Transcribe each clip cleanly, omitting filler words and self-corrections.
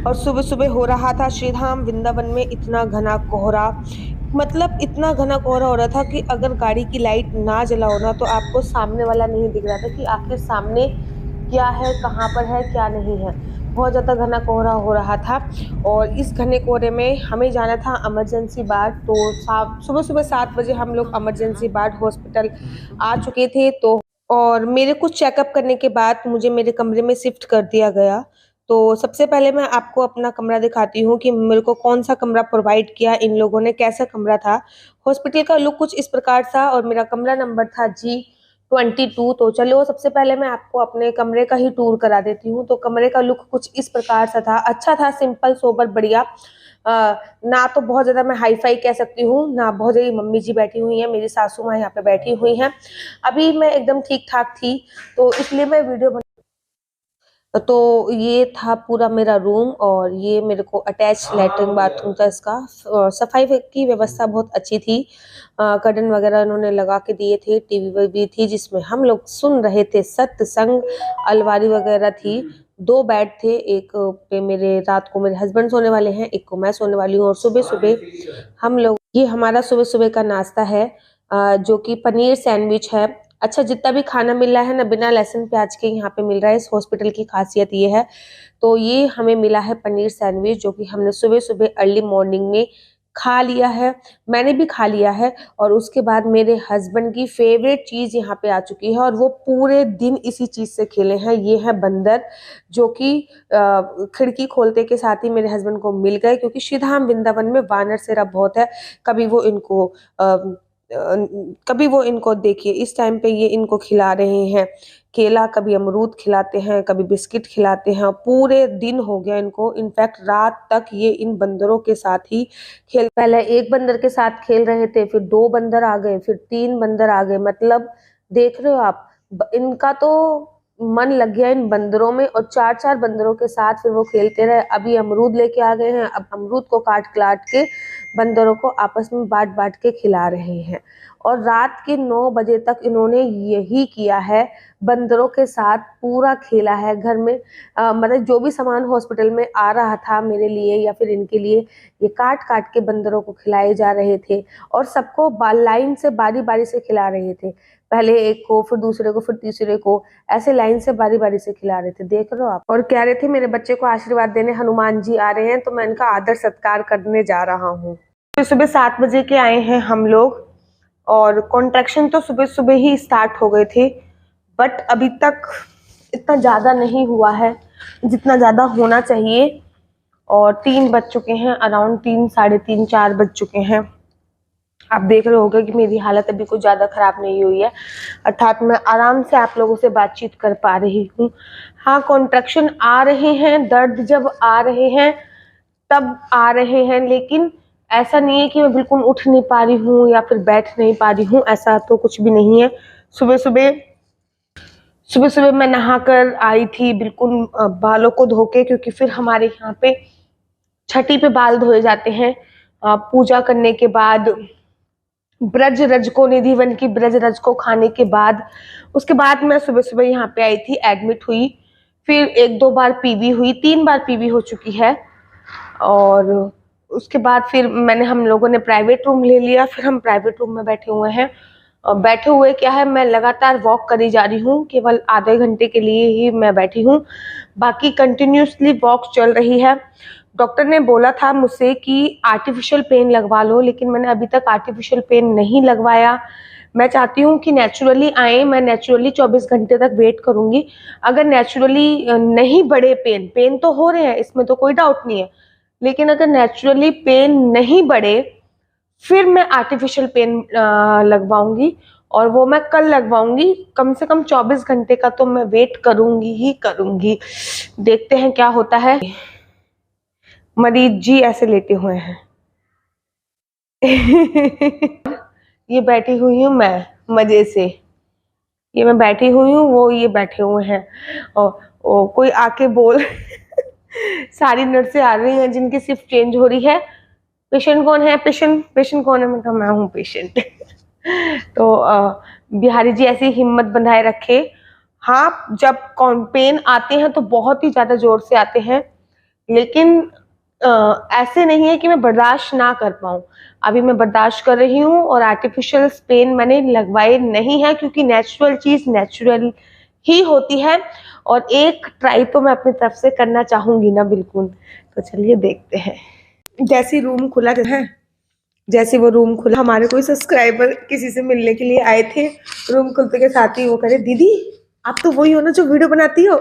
और सुबह सुबह हो रहा था श्रीधाम वृंदावन में इतना घना कोहरा, मतलब इतना घना कोहरा हो रहा था कि अगर गाड़ी की लाइट ना जलाओ ना तो आपको सामने वाला नहीं दिख रहा था कि आखिर सामने क्या है, कहाँ पर है, क्या नहीं है। बहुत ज़्यादा घना कोहरा हो रहा था। और इस घने कोहरे में हमें जाना था इमरजेंसी वार्ड। तो सुबह सुबह 7 बजे हम लोग इमरजेंसी वार्ड हॉस्पिटल आ चुके थे। तो और मेरे कुछ चेकअप करने के बाद मुझे मेरे कमरे में शिफ्ट कर दिया गया। तो सबसे पहले मैं आपको अपना कमरा दिखाती हूँ कि मेरे को कौन-सा कमरा प्रोवाइड किया इन लोगों ने, कैसा कमरा था। हॉस्पिटल का लुक कुछ इस प्रकार था और मेरा कमरा नंबर था G22। तो चलो सबसे पहले मैं आपको अपने कमरे का ही टूर करा देती हूँ। तो कमरे का लुक कुछ इस प्रकार सा था, अच्छा था, सिंपल सोबर बढ़िया। ना तो बहुत ज़्यादा मैं हाई-फाई कह सकती हूँ, ना बहुत ज़्यादा। मम्मी जी बैठी हुई हैं, मेरी सासू माँ यहाँ पे बैठी हुई हैं। अभी मैं एकदम ठीक-ठाक थी, तो इसलिए मैं वीडियो तो ये था पूरा मेरा रूम और ये मेरे को अटैच लैट्रिन बाथरूम था इसका। सफाई की व्यवस्था बहुत अच्छी थी। कर्टन वगैरह उन्होंने लगा के दिए थे, टीवी भी थी जिसमें हम लोग सुन रहे थे सत्संग। अलमारी वगैरह थी, 2 बेड थे, एक पे मेरे रात को मेरे हस्बैंड सोने वाले हैं, एक को मैं सोने वाली हूँ। और सुबह सुबह हम लोग, ये हमारा सुबह सुबह का नाश्ता है, जो कि पनीर सैंडविच है। अच्छा, जितना भी खाना मिल रहा है ना, बिना लहसुन प्याज के यहाँ पे मिल रहा है। इस हॉस्पिटल की खासियत ये है। तो ये हमें मिला है पनीर सैंडविच, जो कि हमने सुबह सुबह अर्ली मॉर्निंग में खा लिया है। मैंने भी खा लिया है। और उसके बाद मेरे हस्बैंड की फेवरेट चीज़ यहाँ पे आ चुकी है और वो पूरे दिन इसी चीज़ से खेले हैं। ये है बंदर, जो कि खिड़की खोलते के साथ ही मेरे हस्बैंड को मिल गए, क्योंकि श्रीधाम वृंदावन में वानर सेरा बहुत है। कभी वो इनको कभी वो इनको देखिए इस टाइम पे ये इनको खिला रहे हैं केला, कभी अमरूद खिलाते हैं, कभी बिस्किट खिलाते हैं। पूरे दिन हो गया इनको, इनफैक्ट रात तक ये इन बंदरों के साथ ही खेल, पहले एक बंदर के साथ खेल रहे थे, फिर 2 बंदर आ गए, फिर 3 बंदर आ गए। मतलब देख रहे हो आप, इनका तो मन लग गया इन बंदरों में। और 4 4 बंदरों के साथ फिर वो खेलते रहे। अभी अमरूद लेके आ गए हैं, अब अमरूद को काट काट के बंदरों को आपस में बांट बांट के खिला रहे हैं। और रात के 9 बजे तक इन्होंने यही किया है, बंदरों के साथ पूरा खेला है घर में। मतलब जो भी सामान हॉस्पिटल में आ रहा था मेरे लिए या फिर इनके लिए, ये काट काट के बंदरों को खिलाए जा रहे थे। और सबको लाइन से बारी बारी से खिला रहे थे, पहले एक को, फिर दूसरे को, फिर तीसरे को, ऐसे लाइन से बारी बारी से खिला रहे थे। देख रहे हो आप। और कह रहे थे मेरे बच्चे को आशीर्वाद देने हनुमान जी आ रहे हैं, तो मैं इनका आदर सत्कार करने जा रहा हूँ। सुबह सुबह 7 बजे के आए हैं हम लोग। और कॉन्ट्रैक्शन तो सुबह सुबह ही स्टार्ट हो गए थे, बट अभी तक इतना ज़्यादा नहीं हुआ है जितना ज़्यादा होना चाहिए। और 3 बज चुके हैं, अराउंड 3, साढ़े 3, 4 बज चुके हैं। आप देख रहे होगे कि मेरी हालत अभी कुछ ज़्यादा ख़राब नहीं हुई है, अर्थात मैं आराम से आप लोगों से बातचीत कर पा रही हूँ। हाँ, कॉन्ट्रैक्शन आ रहे हैं, दर्द जब आ रहे हैं तब आ रहे हैं, लेकिन ऐसा नहीं है कि मैं बिल्कुल उठ नहीं पा रही हूँ या फिर बैठ नहीं पा रही हूँ, ऐसा तो कुछ भी नहीं है। सुबह सुबह मैं नहाकर आई थी, बिल्कुल बालों को धो के, क्योंकि फिर हमारे यहाँ पे छठी पे बाल धोए जाते हैं पूजा करने के बाद, ब्रज रज को, निधि वन की ब्रज रज को खाने के बाद। उसके बाद मैं सुबह सुबह यहाँ पे आई थी, एडमिट हुई, फिर 1 2 बार पीवी हुई, 3 बार पीवी हो चुकी है। और उसके बाद फिर हम लोगों ने प्राइवेट रूम ले लिया, फिर हम प्राइवेट रूम में बैठे हुए हैं। और बैठे हुए क्या है, मैं लगातार वॉक करी जा रही हूँ, केवल आधे घंटे के लिए ही मैं बैठी हूँ, बाकी कंटिन्यूसली वॉक चल रही है। डॉक्टर ने बोला था मुझसे कि आर्टिफिशियल पेन लगवा लो, लेकिन मैंने अभी तक आर्टिफिशियल पेन नहीं लगवाया। मैं चाहती हूँ कि नेचुरली आए, मैं नेचुरली 24 घंटे तक वेट करूँगी। अगर नेचुरली नहीं बढ़े, पेन तो हो रहे हैं, इसमें तो कोई डाउट नहीं है, लेकिन अगर नेचुरली पेन नहीं बढ़े फिर मैं आर्टिफिशियल पेन लगवाऊंगी। और वो मैं कल लगवाऊंगी। कम से कम 24 घंटे का तो मैं वेट करूंगी ही करूंगी, देखते हैं क्या होता है। मरीज जी ऐसे लेटे हुए हैं ये बैठी हुई हूँ मैं मजे से, ये मैं बैठी हुई हूँ, वो ये बैठे हुए हैं। और कोई आके बोल सारी नर्सें आ रही हैं जिनकी शिफ्ट चेंज हो रही है। पेशेंट कौन है, पेशेंट कौन है? मैं कहा मैं हूँ पेशेंट तो बिहारी जी ऐसी हिम्मत बंधाए रखे। हाँ, जब पेन आते हैं तो बहुत ही ज्यादा जोर से आते हैं, लेकिन ऐसे नहीं है कि मैं बर्दाश्त ना कर पाऊँ। अभी मैं बर्दाश्त कर रही हूँ और आर्टिफिशियल पेन मैंने लगवाए नहीं है, क्योंकि नेचुरल चीज़ नेचुरल ही होती है और एक ट्राई तो मैं अपनी तरफ से करना चाहूँगी ना, बिल्कुल। तो चलिए देखते हैं। जैसे रूम खुला है, जैसे वो रूम खुला, हमारे कोई सब्सक्राइबर किसी से मिलने के लिए आए थे। रूम खुलते के साथ ही वो कह रहे, दीदी आप तो वही हो ना जो वीडियो बनाती हो।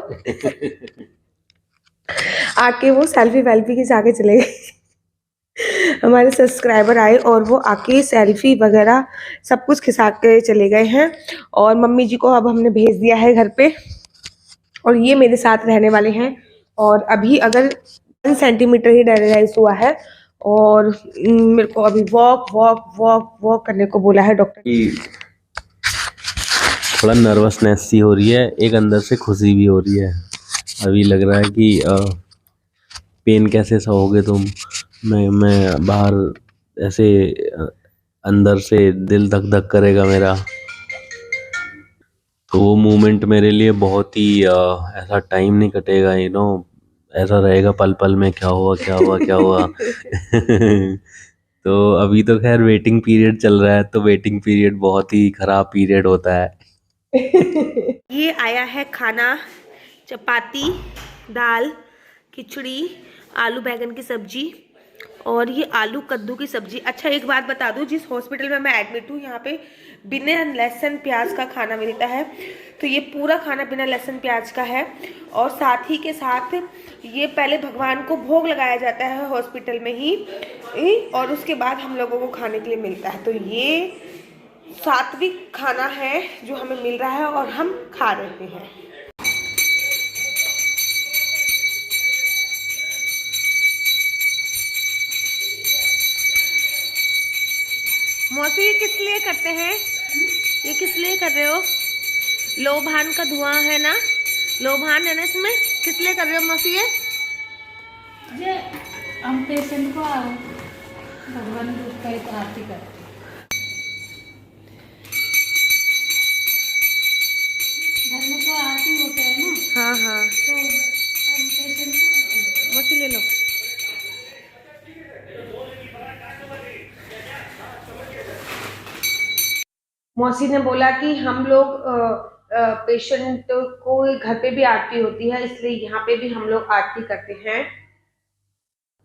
आके वो सेल्फी वेल्फी खिंचा के चले गए। हमारे सब्सक्राइबर आए और वो आके सेल्फी वगैरह सब कुछ खिंचा के चले गए हैं। और मम्मी जी को अब हमने भेज दिया है घर पे, और ये मेरे साथ रहने वाले हैं। और अभी अगर 1 सेंटीमीटर ही डायरेक्ट हुआ है, और मेरे को अभी वॉक वॉक वॉक वॉक करने को बोला है डॉक्टर की। थोड़ा नर्वसनेस सी हो रही है, एक अंदर से खुशी भी हो रही है। अभी लग रहा है कि पेन कैसे सहोगे तुम। मैं बाहर ऐसे अंदर से दिल धक धक करेगा मेरा। तो वो मोमेंट मेरे लिए बहुत ही ऐसा टाइम नहीं कटेगा, ऐसा रहेगा पल पल में, क्या हुआ क्या हुआ क्या हुआ। तो अभी तो खैर वेटिंग पीरियड चल रहा है, तो वेटिंग पीरियड बहुत ही खराब पीरियड होता है। ये आया है खाना, चपाती, दाल, खिचड़ी, आलू बैंगन की सब्जी और ये आलू कद्दू की सब्जी। अच्छा एक बात बता दूं, जिस हॉस्पिटल में मैं एडमिट हूँ यहाँ पे बिना लहसुन प्याज का खाना मिलता है। तो ये पूरा खाना बिना लहसुन प्याज का है, और साथ ही के साथ ये पहले भगवान को भोग लगाया जाता है हॉस्पिटल में ही, और उसके बाद हम लोगों को खाने के लिए मिलता है। तो ये सात्विक खाना है जो हमें मिल रहा है और हम खा रहे हैं। मौसी ये किस लिए करते हैं? ये किस लिए कर रहे हो? लोभान का धुआं है ना, लोभान है ना इसमें, किस लिए कर रहे हो मौसी ये हम पेशेंट को भगवान दूध का आरती करते हैं। घर में तो आरती होते हैं ना। हाँ हाँ, तो हम पेशेंट को मौसी ले लो। मौसी ने बोला कि हम लोग पेशेंट को घर पे भी आरती होती है, इसलिए यहाँ पे भी हम लोग आरती करते हैं।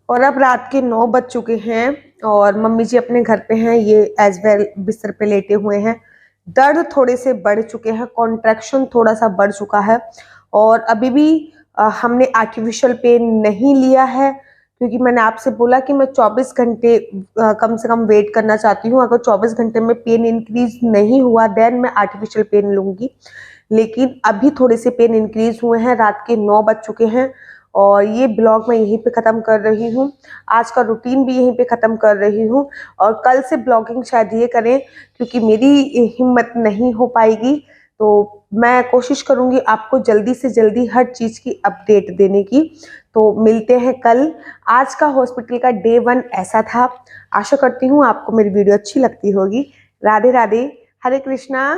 और अब रात के 9 बज चुके हैं और मम्मी जी अपने घर पे हैं, ये एज वेल बिस्तर पे लेटे हुए हैं। दर्द थोड़े से बढ़ चुके हैं, कॉन्ट्रैक्शन थोड़ा सा बढ़ चुका है, और अभी भी हमने आर्टिफिशियल पेन नहीं लिया है, क्योंकि मैंने आपसे बोला कि मैं 24 घंटे कम से कम वेट करना चाहती हूँ। अगर 24 घंटे में पेन इंक्रीज नहीं हुआ देन मैं आर्टिफिशियल पेन लूँगी। लेकिन अभी थोड़े से पेन इंक्रीज हुए हैं, रात के 9 बज चुके हैं, और ये ब्लॉग मैं यहीं पे ख़त्म कर रही हूँ। आज का रूटीन भी यहीं पे ख़त्म कर रही हूँ, और कल से ब्लॉगिंग शायद ये करें, क्योंकि मेरी हिम्मत नहीं हो पाएगी। तो मैं कोशिश करूँगी आपको जल्दी से जल्दी हर चीज़ की अपडेट देने की। तो मिलते हैं कल। आज का हॉस्पिटल का डे 1 ऐसा था। आशा करती हूँ आपको मेरी वीडियो अच्छी लगती होगी। राधे राधे, हरे कृष्णा।